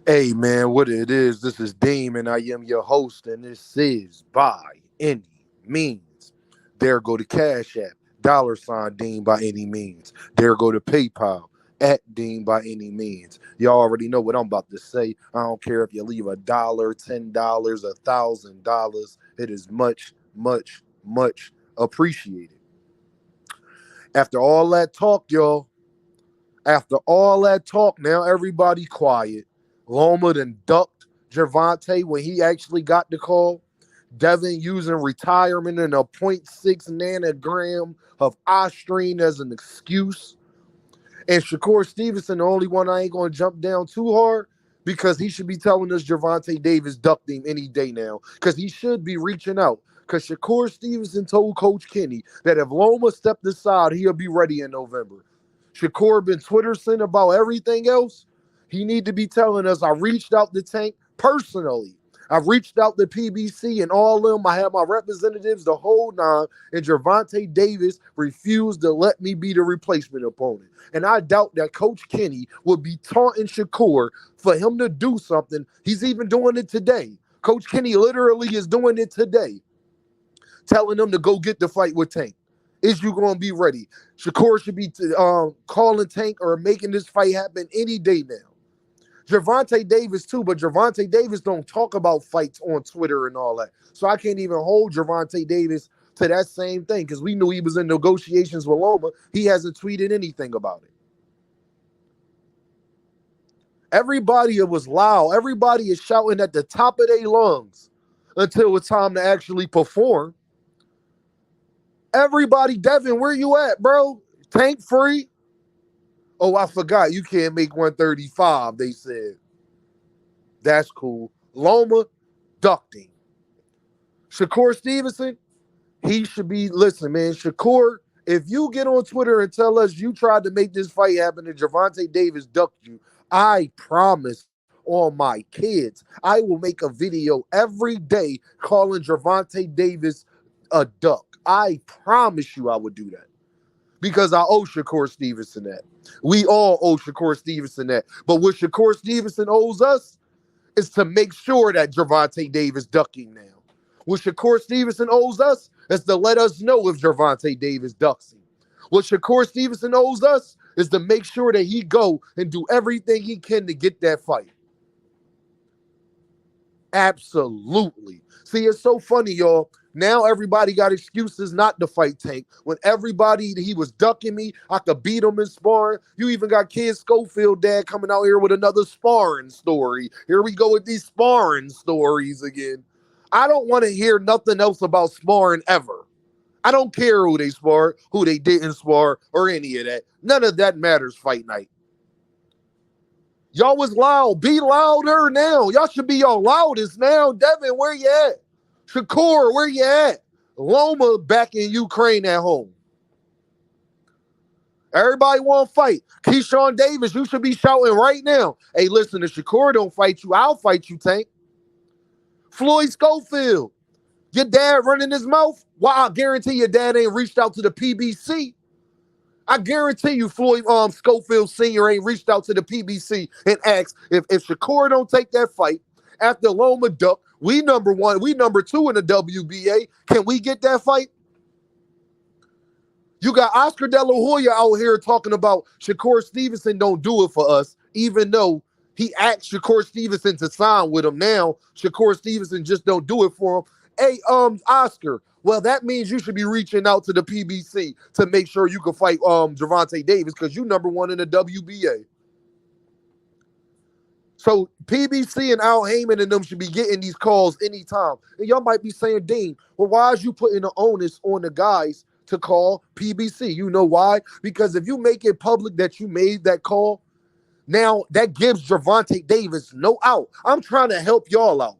Hey man, what it is, this is Deem and I am your host, and this is By Any Means. There go to Cash App, $ Deem by any means. There go to PayPal, at Deem by any means. Y'all already know what I'm about to say. I don't care if you leave $1, $10, $1,000. It is much, much, much appreciated. After all that talk, y'all, after all that talk, now everybody quiet. Loma then ducked Gervonta when he actually got the call. Devin using retirement and a point 0.6 nanogram of ostrine as an excuse. And Shakur Stevenson, the only one I ain't going to jump down too hard because he should be telling us Gervonta Davis ducked him any day now because he should be reaching out. Because Shakur Stevenson told Coach Kenny that if Loma stepped aside, he'll be ready in November. Shakur been Twittersing about everything else. He need to be telling us I reached out to Tank personally. I've reached out to PBC and all of them. I have my representatives the whole nine, and Gervonta Davis refused to let me be the replacement opponent. And I doubt that Coach Kenny would be taunting Shakur for him to do something. He's even doing it today. Coach Kenny literally is doing it today, telling them to go get the fight with Tank. Is you going to be ready? Shakur should be calling Tank or making this fight happen any day now. Gervonta Davis too, but Gervonta Davis don't talk about fights on Twitter and all that. So I can't even hold Gervonta Davis to that same thing because we knew he was in negotiations with Loma. He hasn't tweeted anything about it. Everybody was loud. Everybody is shouting at the top of their lungs until it's time to actually perform. Everybody, Devin, where you at, bro? Tank free? Oh, I forgot. You can't make 135, they said. That's cool. Loma, ducting. Shakur Stevenson, he should be, listen, man, Shakur, if you get on Twitter and tell us you tried to make this fight happen and Gervonta Davis ducked you, I promise on my kids, I will make a video every day calling Gervonta Davis a duck. I promise you I would do that because I owe Shakur Stevenson that. We all owe Shakur Stevenson that. But what Shakur Stevenson owes us is to make sure that Gervonta Davis ducking now. What Shakur Stevenson owes us is to let us know if Gervonta Davis ducks him. What Shakur Stevenson owes us is to make sure that he go and do everything he can to get that fight. Absolutely. See, it's so funny, y'all. Now everybody got excuses not to fight Tank. When everybody, he was ducking me, I could beat him in sparring. You even got Kid Schofield dad coming out here with another sparring story. Here we go with these sparring stories again. I don't want to hear nothing else about sparring ever. I don't care who they spar, who they didn't spar, or any of that. None of that matters fight night. Y'all was loud. Be louder now. Y'all should be your loudest now. Devin, where you at? Shakur, where you at? Loma back in Ukraine at home. Everybody want to fight. Keyshawn Davis, you should be shouting right now. Hey, listen, if Shakur don't fight you, I'll fight you, Tank. Floyd Schofield, your dad running his mouth? Well, I guarantee your dad ain't reached out to the PBC. I guarantee you Floyd Schofield Sr. ain't reached out to the PBC and asked if Shakur don't take that fight after Loma duck, we number one, we number two in the WBA. Can we get that fight? You got Oscar De La Hoya out here talking about Shakur Stevenson don't do it for us, even though he asked Shakur Stevenson to sign with him. Now Shakur Stevenson just don't do it for him. Hey, Oscar, well, that means you should be reaching out to the PBC to make sure you can fight Gervonta Davis because you number one in the WBA. So PBC and Al Haymon and them should be getting these calls anytime. And y'all might be saying, Dean, well, why is you putting the onus on the guys to call PBC? You know why? Because if you make it public that you made that call, now that gives Gervonta Davis no out. I'm trying to help y'all out.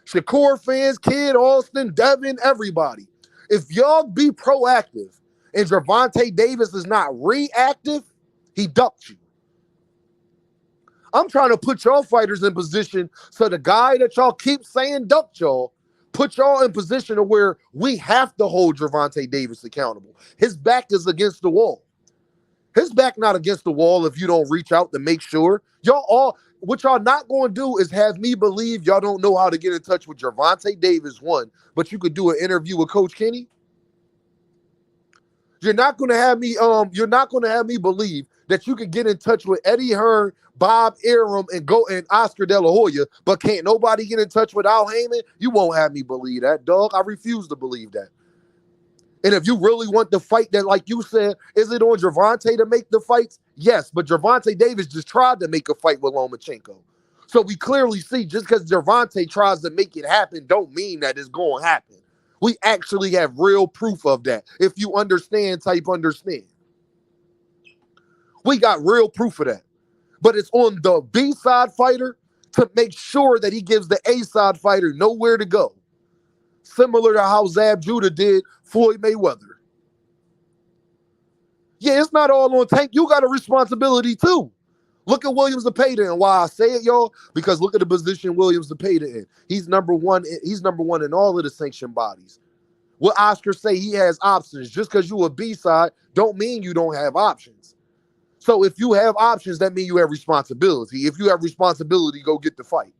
Shakur fans, Kid, Austin, Devin, everybody. If y'all be proactive and Gervonta Davis is not reactive, he ducked you. I'm trying to put y'all fighters in position so the guy that y'all keep saying ducked y'all, put y'all in position to where we have to hold Gervonta Davis accountable. His back is against the wall. His back not against the wall if you don't reach out to make sure. What y'all not going to do is have me believe y'all don't know how to get in touch with Gervonta Davis, one, but you could do an interview with Coach Kenny. You're not going to have me believe that you can get in touch with Eddie Hearn, Bob Arum, and Oscar De La Hoya, but can't nobody get in touch with Al Haymon? You won't have me believe that, dog. I refuse to believe that. And if you really want the fight, that, like you said, is it on Gervonta to make the fights? Yes, but Gervonta Davis just tried to make a fight with Lomachenko. So we clearly see just because Gervonta tries to make it happen don't mean that it's going to happen. We actually have real proof of that. If you understand, type understand. We got real proof of that. But it's on the B-side fighter to make sure that he gives the A-side fighter nowhere to go. Similar to how Zab Judah did Floyd Mayweather. Yeah, it's not all on Tank. You got a responsibility too. Look at Williams Zepeda, and why I say it, y'all, because look at the position Williams Zepeda in. He's number one in all of the sanctioned bodies. What Oscar say, he has options. Just because you a B-side don't mean you don't have options. So if you have options, that means you have responsibility. If you have responsibility, go get the fight.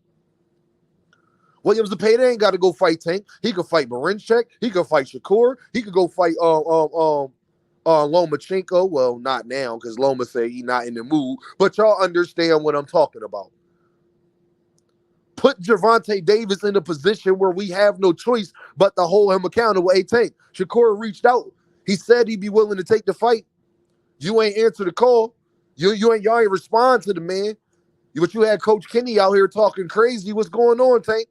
Williams Zepeda ain't got to go fight Tank. He could fight Berinchek. He could fight Shakur. He could go fight Lomachenko. Well, not now because Loma say he not in the mood. But y'all understand what I'm talking about. Put Gervonta Davis in a position where we have no choice but to hold him accountable. Hey, Tank, Shakur reached out. He said he'd be willing to take the fight. You ain't answer the call. Y'all ain't respond to the man. But you had Coach Kenny out here talking crazy. What's going on, Tank?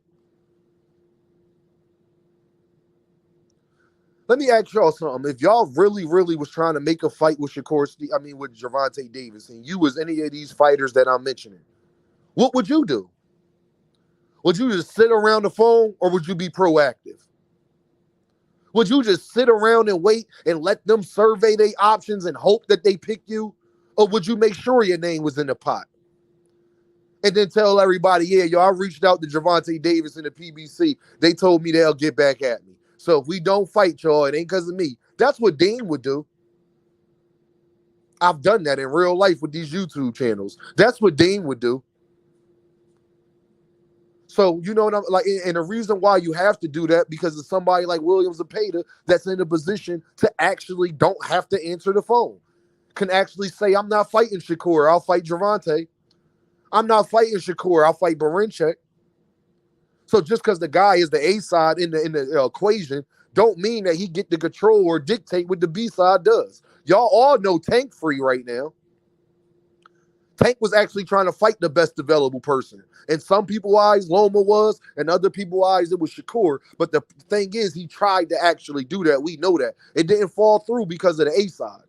Let me ask y'all something. If y'all really was trying to make a fight with with Gervonta Davis, and you was any of these fighters that I'm mentioning, what would you do? Would you just sit around the phone, or would you be proactive? Would you just sit around and wait and let them survey their options and hope that they pick you? Or would you make sure your name was in the pot? And then tell everybody, yeah, yo, I reached out to Gervonta Davis in the PBC. They told me they'll get back at me. So if we don't fight, y'all, it ain't because of me. That's what Dean would do. I've done that in real life with these YouTube channels. That's what Dean would do. So, you know what I'm like, and the reason why you have to do that because of somebody like Williams Zepeda that's in a position to actually don't have to answer the phone. Can actually say, I'm not fighting Shakur, I'll fight Gervonta. I'm not fighting Shakur, I'll fight Berinchek. So just because the guy is the A side in the equation, don't mean that he get to control or dictate what the B side does. Y'all all know Tank free right now. Tank was actually trying to fight the best available person. In some people's eyes, Loma was, and other people's eyes, it was Shakur. But the thing is, he tried to actually do that. We know that. It didn't fall through because of the A side.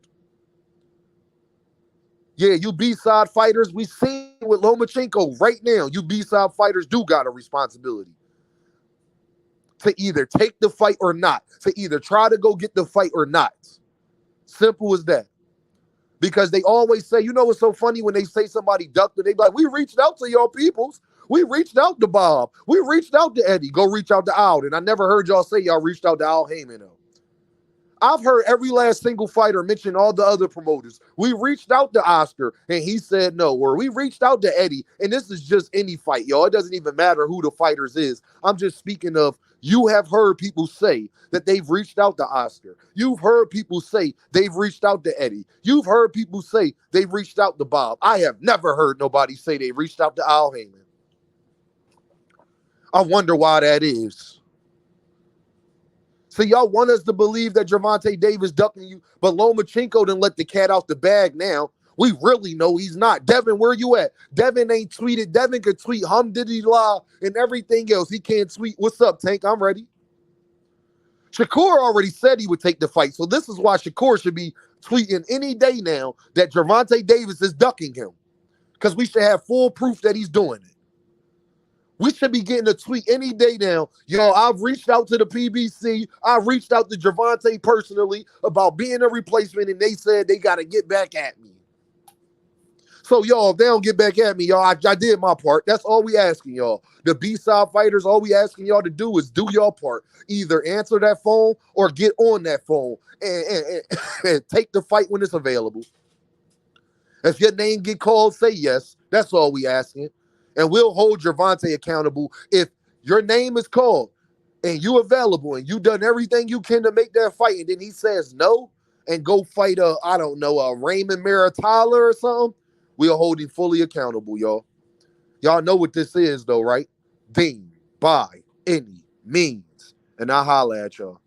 Yeah, you B-side fighters, we seen with Lomachenko right now, you B-side fighters do got a responsibility to either take the fight or not, to either try to go get the fight or not. Simple as that. Because they always say, you know what's so funny when they say somebody ducked it, they be like, we reached out to your peoples. We reached out to Bob. We reached out to Eddie. Go reach out to Alden. I never heard y'all say y'all reached out to Al Haymon, though. I've heard every last single fighter mention all the other promoters. We reached out to Oscar, and he said no. Or we reached out to Eddie, and this is just any fight, y'all. It doesn't even matter who the fighters is. I'm just speaking of, you have heard people say that they've reached out to Oscar. You've heard people say they've reached out to Eddie. You've heard people say they've reached out to Bob. I have never heard nobody say they reached out to Al Haymon. I wonder why that is. So y'all want us to believe that Gervonta Davis ducking you, but Lomachenko done let the cat out the bag now. We really know he's not. Devin, where you at? Devin ain't tweeted. Devin could tweet humdiddly-la and everything else. He can't tweet. What's up, Tank? I'm ready. Shakur already said he would take the fight, so this is why Shakur should be tweeting any day now that Gervonta Davis is ducking him, because we should have full proof that he's doing it. We should be getting a tweet any day now. Yo, I've reached out to the PBC. I reached out to Gervonta personally about being a replacement, and they said they got to get back at me. So, y'all, if they don't get back at me, y'all, I did my part. That's all we asking, y'all. The B-side fighters, all we asking y'all to do is do your part. Either answer that phone or get on that phone and take the fight when it's available. If your name get called, say yes. That's all we asking. And we'll hold Gervonta accountable. If your name is called and you available and you done everything you can to make that fight, and then he says no and go fight I don't know, a Raymond Maritala or something, we'll hold him fully accountable, y'all. Y'all know what this is though, right? Dean by any means. And I holla at y'all.